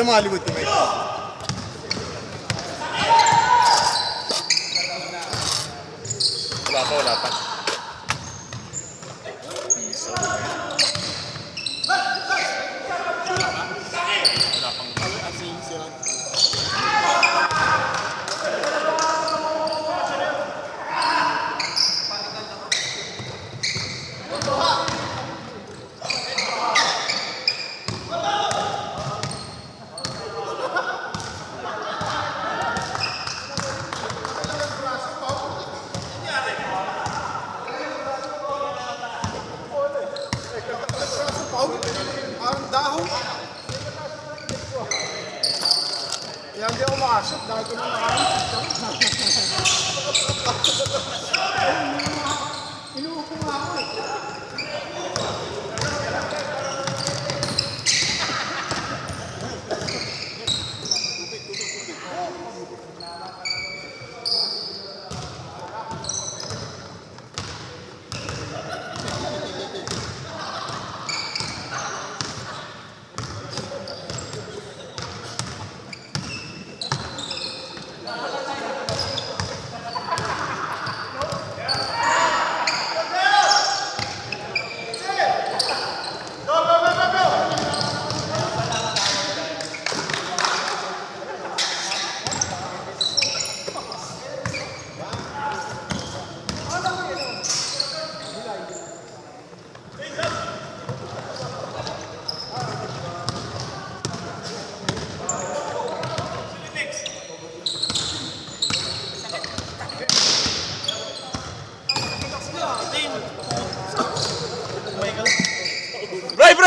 Pwede mga Hollywood teammate. Wala pa. Ang dahon. Kaya hindi ako makashoot dahil ko na inuupo nga ako eh.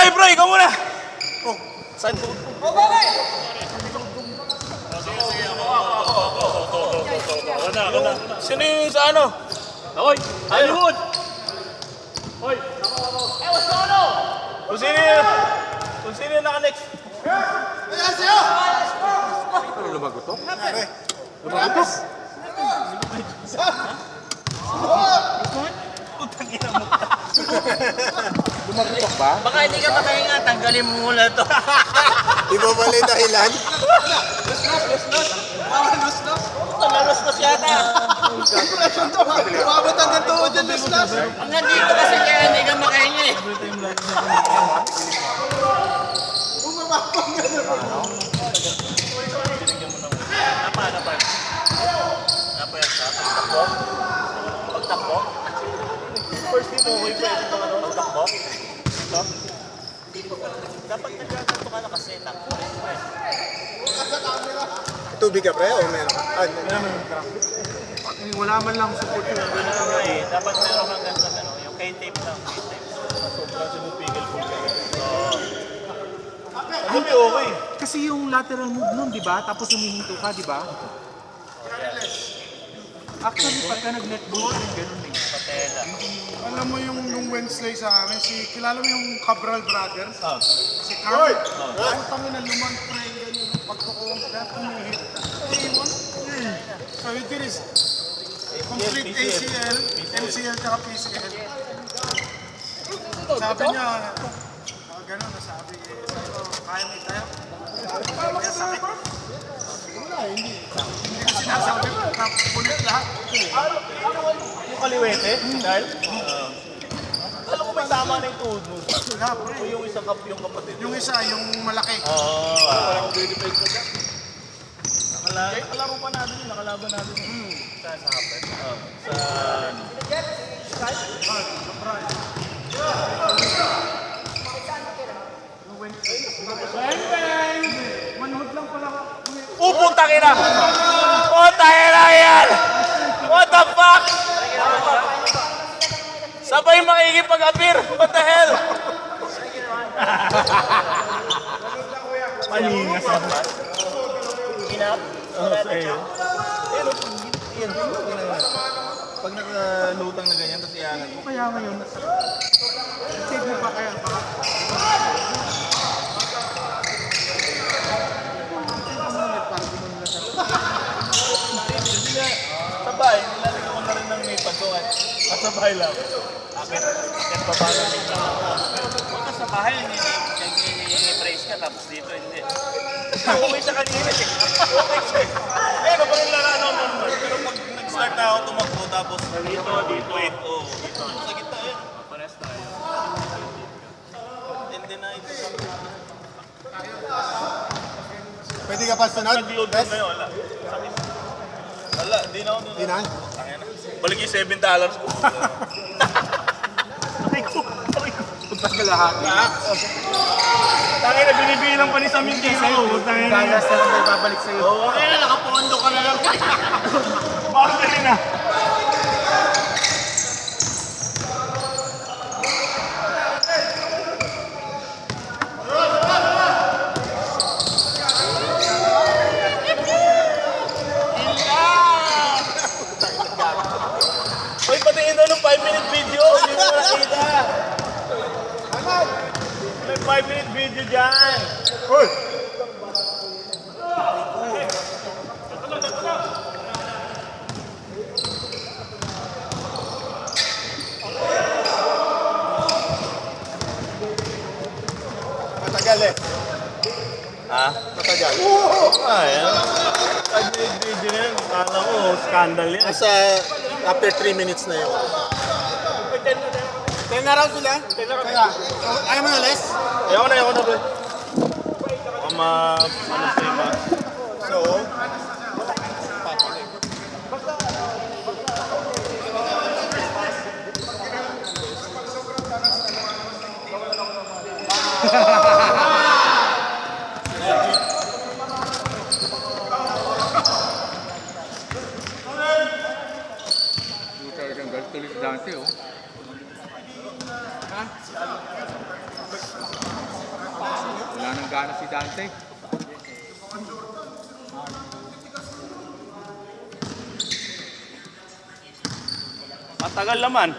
Bro, ikaw muna! Oh, saan po? Sino yung sa ano? Hoy! Hollywood! Hoy! What's going on? Kung sino yung naka-next? Ayan sa'yo! Ano lumago to? Lumago? Putang ina mo ka. Lumagutok ba? Baka hindi ka makahinga, tanggalin mo muna to. Di ba mali dahilan? Nalos-los yata. Impression to ha? Umabot hanggang tuhod yan, Luslas. Hanggang dito kasi kaya hindi ka makahinga eh. Bumabapang yan. Apa yan sa pagtakbo? Pagtakbo? First team mo, yung pwede itong ano, magtakbo. Ito? Dapat nagkaganto ka na kasi takbo. Tubig ka pre o meron? Wala man lang support yung Ano eh, dapat meron kang ganito, ano, yung K-tape lang. K-tape. sobrang sinupigil po. Ano may okay? Kasi yung lateral move nun, di ba? Tapos humihinto ka, di ba? Actually, pagka nag-net ball, ganun eh. Patela. Alam mo yung nung Wednesday sa amin, kilala mo yung Cabral Brothers? Ah. Si Carl. Ang kami na lumang pre, ganyan, pagkukuha ka, tumihit. So it is complete ACL, MCL, tsaka PCL. Sabi niya, gano'n, nasabi, kaya mo tayo. Kaya sakit. Wala, hindi. Hindi kasi nasabi, napulit lahat. Yung kaliwete, dahil? Alam ko may tama na yung tuhod mo. Wala, pre. O yung isang yung kapatid. Yung isa, yung malaki. Oo. Walang mag-defend ka dyan. Nakalaro pa natin yun, nakalaban natin yun. Sa hapit? Oo. Manood lang pala. Putang ina! Putang ina yan! What the fuck? Sabay makikipag-appear! What the hell? Palinga sa bat. Inap? Oo, sa'yo. Yan. Pag nakalutang na ganyan, tapos iangat mo. Kaya ngayon, save mo pa kaya baka. Kasi nga, sa bahay, nilalagyan ko na rin ng may pagsungan. At sa bahay lang. Akit pa ba na rin lang. Baka sa bahay, nag-i-praise ka, tapos dito hindi. Okay siya kanina eh. Okay siya eh. Eh, kapag nilalaro normal. Pero pag nag-start na ako tumakbo tapos dito, wait, dito. Sa gitna eh. Pares tayo. And then ito. Pwede ka pa sunod? Nag-load Best? na yun, wala. Wala, di na ako doon. Di na? Tangina. Balik yung $7 ko. Puntas ka lahat. Tangina, binibilang pa ni Samin King sa'yo. Tangina. Gagas na lang tayo babalik sa'yo. Oo, kaya nakapondo ka na lang. Bakit na? Uy, patingin daw ng 5-minute video. Hindi mo nakita. May 5-minute video dyan. Uy! Matagal eh. Ha? Matagal. Ay, 5-minute video na yun. Kala ko, scandal yan. Nasa after 3 minutes na yun. 10 na raw sila? 10 na kaya. Ayaw mo na less? Ayaw na, bro. Ano sa'yo ba? So, Talagang galit tuloy si Dante, oh. Wala nang gana si Dante. Matagal naman.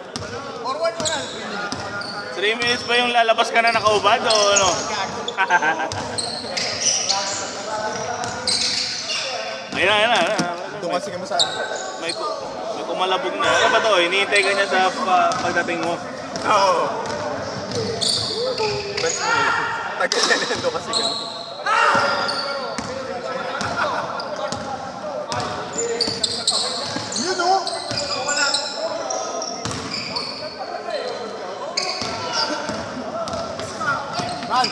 3 minutes ba yung lalabas ka na nakaubad o ano? Ayun na. doon kasi kami sa... May kumalabog na. Ano ba to? Hinihintay ka niya sa pagdating mo. Oo. Best mo yun. Tagal na nendo kasi kami. Yun o! Man!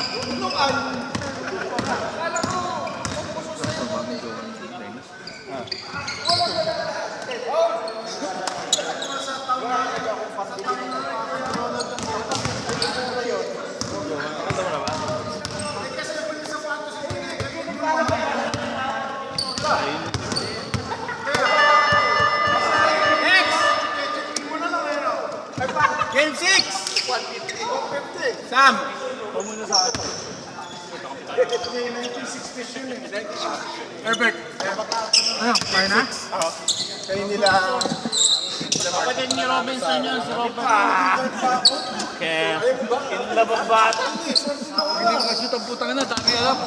Game 6! 150. Sam! Herbert. Ano? Kaya na? Oo. Kayo nila... Kapatid ni Robinson yun, si Robert. Kaya, inlabas ba? Hindi ko kasi itong putang na, dami alam.